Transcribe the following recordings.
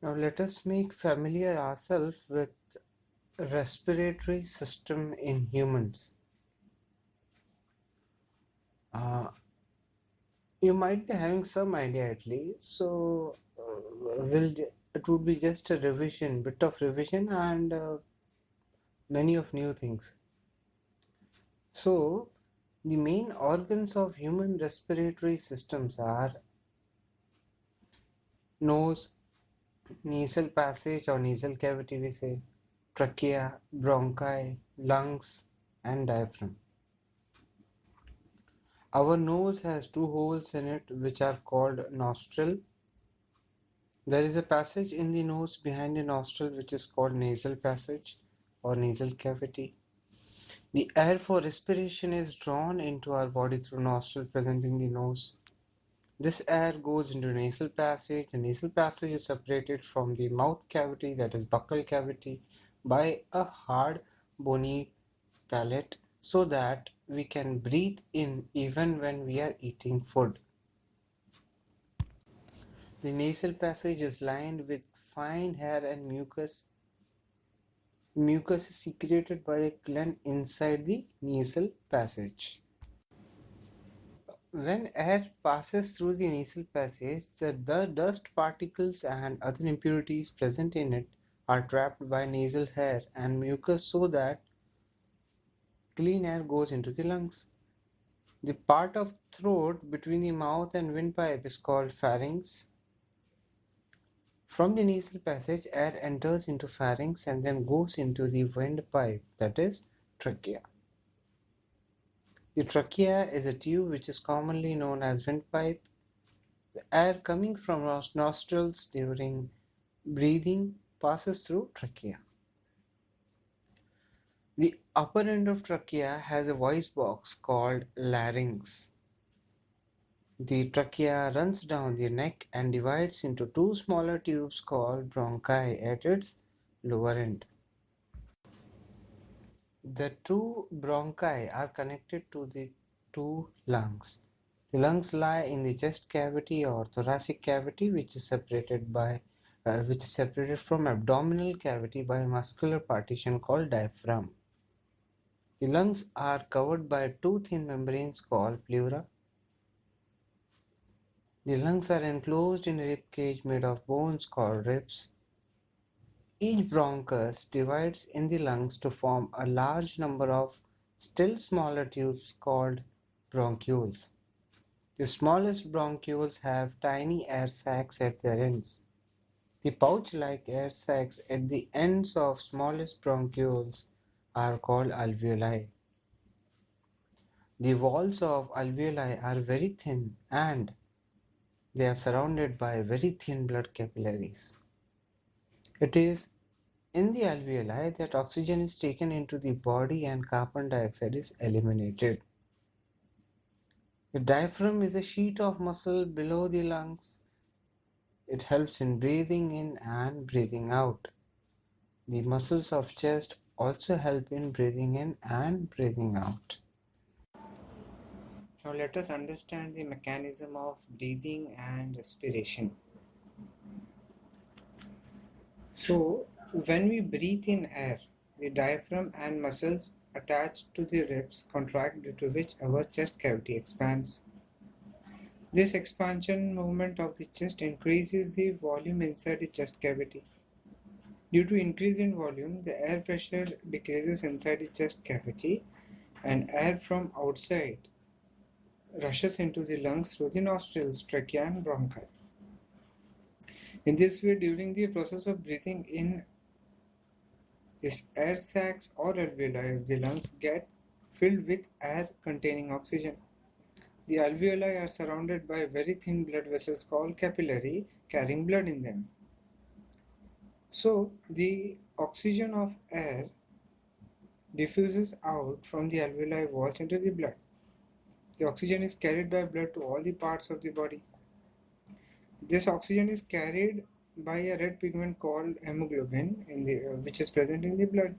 Now let us make familiar ourselves with respiratory system in humans. Uh, you might be having some idea at least, so it would be just a revision, bit of revision, and many of new things. So the main organs of human respiratory systems are nose, nasal passage or nasal cavity, we say, trachea, bronchi, lungs, and diaphragm. Our nose has two holes in it which are called nostril. There is a passage in the nose behind the nostril which is called nasal passage or nasal cavity. The air for respiration is drawn into our body through nostril present in the nose. This air goes into nasal passage. The nasal passage is separated from the mouth cavity, that is buccal cavity, by a hard bony palate so that we can breathe in even when we are eating food. The nasal passage is lined with fine hair and mucus. Mucus is secreted by a gland inside the nasal passage. When air passes through the nasal passage, the dust particles and other impurities present in it are trapped by nasal hair and mucus so that clean air goes into the lungs. The part of throat between the mouth and windpipe is called pharynx. From the nasal passage, air enters into pharynx and then goes into the windpipe, that is trachea. The trachea is a tube which is commonly known as windpipe. The air coming from nostrils during breathing passes through trachea. The upper end of trachea has a voice box called larynx. The trachea runs down the neck and divides into two smaller tubes called bronchi at its lower end. The two bronchi are connected to the two lungs. The lungs lie in the chest cavity or thoracic cavity, which is separated from abdominal cavity by a muscular partition called diaphragm. The lungs are covered by two thin membranes called pleura. The lungs are enclosed in a rib cage made of bones called ribs. Each bronchus divides in the lungs to form a large number of still smaller tubes called bronchioles. The smallest bronchioles have tiny air sacs at their ends. The pouch-like air sacs at the ends of smallest bronchioles are called alveoli. The walls of alveoli are very thin and they are surrounded by very thin blood capillaries. It is in the alveoli that oxygen is taken into the body and carbon dioxide is eliminated. The diaphragm is a sheet of muscle below the lungs. It helps in breathing in and breathing out. The muscles of chest also help in breathing in and breathing out. Now let us understand the mechanism of breathing and respiration. So when we breathe in air, the diaphragm and muscles attached to the ribs contract, due to which our chest cavity expands. This expansion movement of the chest increases the volume inside the chest cavity. Due to increase in volume, the air pressure decreases inside the chest cavity and air from outside rushes into the lungs through the nostrils, trachea and bronchi. In this way, during the process of breathing in, these air sacs or alveoli of the lungs get filled with air containing oxygen. The alveoli are surrounded by very thin blood vessels called capillary, carrying blood in them. So the oxygen of air diffuses out from the alveoli walls into the blood. The oxygen is carried by blood to all the parts of the body. This oxygen is carried by a red pigment called hemoglobin which is present in the blood.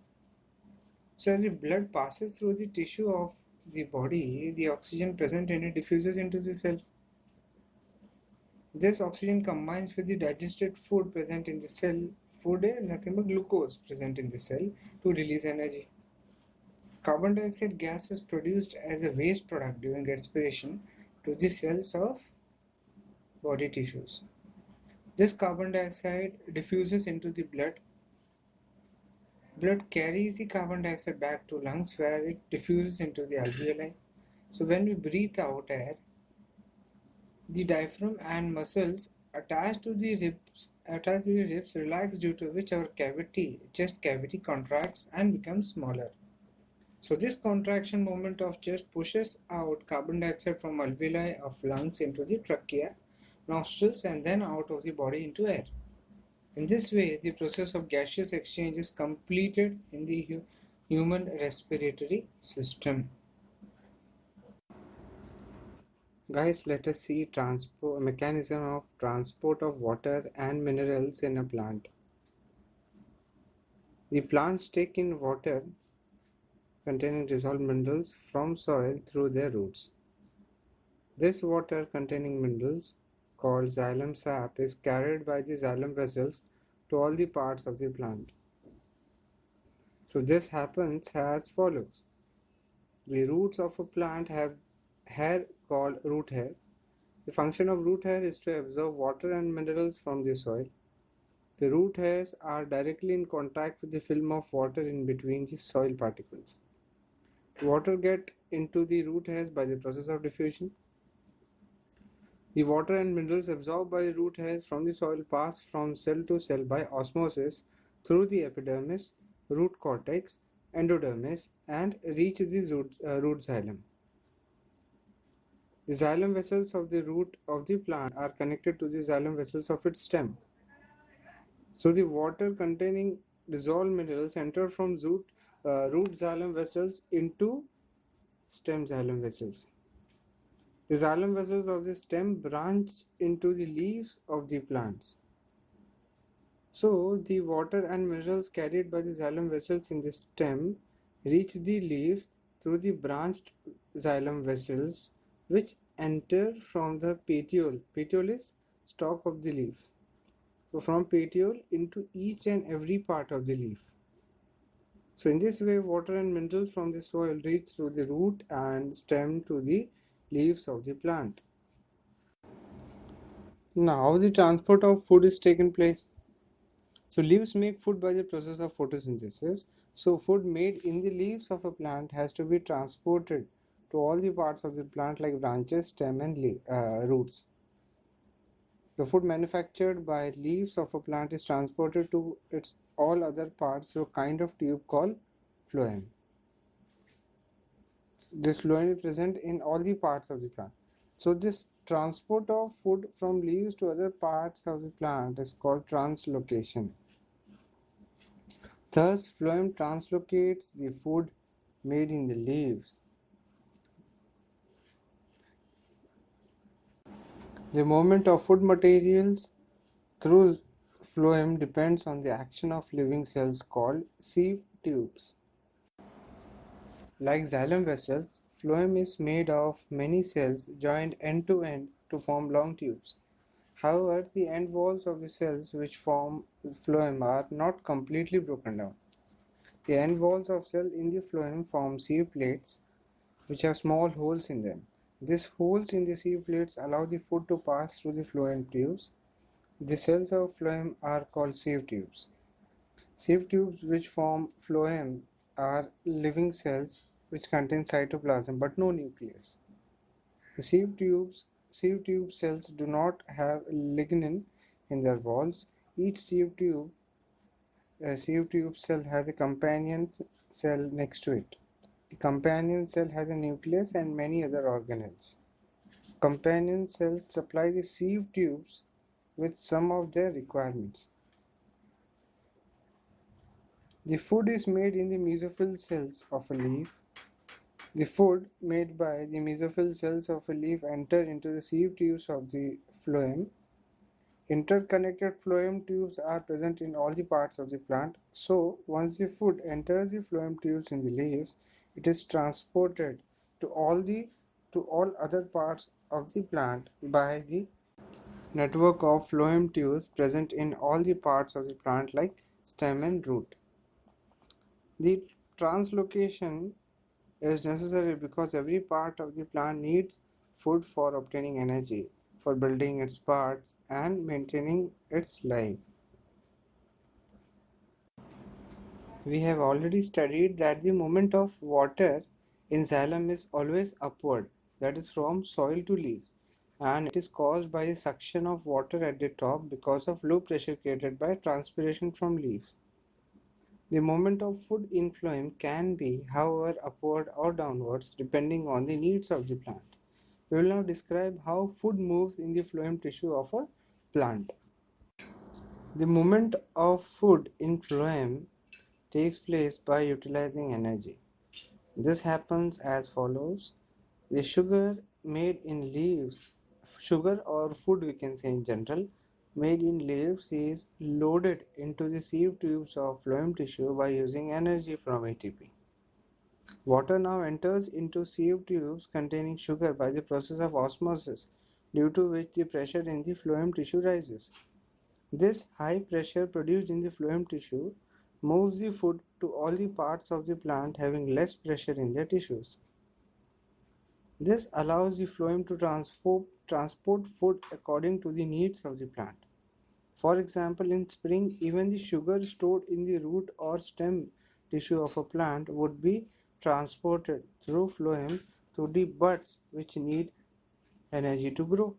So as the blood passes through the tissue of the body, the oxygen present in it diffuses into the cell. This oxygen combines with the digested food present in the cell. Food is nothing but glucose present in the cell to release energy. Carbon dioxide gas is produced as a waste product during respiration to the cells of body tissues. This carbon dioxide diffuses into the blood. Blood carries the carbon dioxide back to lungs where it diffuses into the alveoli. So when we breathe out air, the diaphragm and muscles attached to the ribs relax, due to which our chest cavity contracts and becomes smaller. So this contraction movement of chest pushes out carbon dioxide from alveoli of lungs into the trachea, nostrils, and then out of the body into air. In this way, the process of gaseous exchange is completed in the human respiratory system. Guys, let us see transport mechanism of transport of water and minerals in a plant. The plants take in water containing dissolved minerals from soil through their roots. This water containing minerals, called xylem sap, is carried by the xylem vessels to all the parts of the plant. So this happens as follows. The roots of a plant have hair called root hairs. The function of root hair is to absorb water and minerals from the soil. The root hairs are directly in contact with the film of water in between the soil particles. Water gets into the root hairs by the process of diffusion. The water and minerals absorbed by the root hairs from the soil pass from cell to cell by osmosis through the epidermis, root cortex, endodermis, and reach the root xylem. The xylem vessels of the root of the plant are connected to the xylem vessels of its stem. So the water containing dissolved minerals enter from root xylem vessels into stem xylem vessels. The xylem vessels of the stem branch into the leaves of the plants. So the water and minerals carried by the xylem vessels in the stem reach the leaves through the branched xylem vessels, which enter from the petiole. Petiole is stalk of the leaf. So from petiole into each and every part of the leaf. So in this way, water and minerals from the soil reach through the root and stem to the leaves of the plant. Now the transport of food is taken place. So leaves make food by the process of photosynthesis. So food made in the leaves of a plant has to be transported to all the parts of the plant like branches, stem, and roots. The food manufactured by leaves of a plant is transported to its all other parts through a kind of tube called phloem. This phloem is present in all the parts of the plant. So this transport of food from leaves to other parts of the plant is called translocation. Thus, phloem translocates the food made in the leaves. The movement of food materials through phloem depends on the action of living cells called sieve tubes. Like xylem vessels, phloem is made of many cells joined end to end to form long tubes. However, the end walls of the cells which form phloem are not completely broken down. The end walls of cells in the phloem form sieve plates which have small holes in them. These holes in the sieve plates allow the food to pass through the phloem tubes. The cells of phloem are called sieve tubes. Sieve tubes which form phloem are living cells which contain cytoplasm but no nucleus. The sieve tube cells do not have lignin in their walls. Each sieve tube cell has a companion cell next to it. The companion cell has a nucleus and many other organelles. Companion cells supply the sieve tubes with some of their requirements. The food is made in the mesophyll cells of a leaf. The food made by the mesophyll cells of a leaf enter into the sieve tubes of the phloem. Interconnected phloem tubes are present in all the parts of the plant. So, once the food enters the phloem tubes in the leaves, it is transported to all other parts of the plant by the network of phloem tubes present in all the parts of the plant like stem and root. The translocation is necessary because every part of the plant needs food for obtaining energy, for building its parts, and maintaining its life. We have already studied that the movement of water in xylem is always upward, that is from soil to leaves, and it is caused by the suction of water at the top because of low pressure created by transpiration from leaves. The movement of food in phloem can be, however, upward or downwards depending on the needs of the plant. We will now describe how food moves in the phloem tissue of a plant. The movement of food in phloem takes place by utilizing energy. This happens as follows. The sugar made in leaves, sugar or food we can say in general, made in leaves is loaded into the sieve tubes of phloem tissue by using energy from ATP. Water now enters into sieve tubes containing sugar by the process of osmosis, due to which the pressure in the phloem tissue rises. This high pressure produced in the phloem tissue moves the food to all the parts of the plant having less pressure in their tissues. This allows the phloem to transport food according to the needs of the plant. For example, in spring, even the sugar stored in the root or stem tissue of a plant would be transported through phloem to the buds which need energy to grow.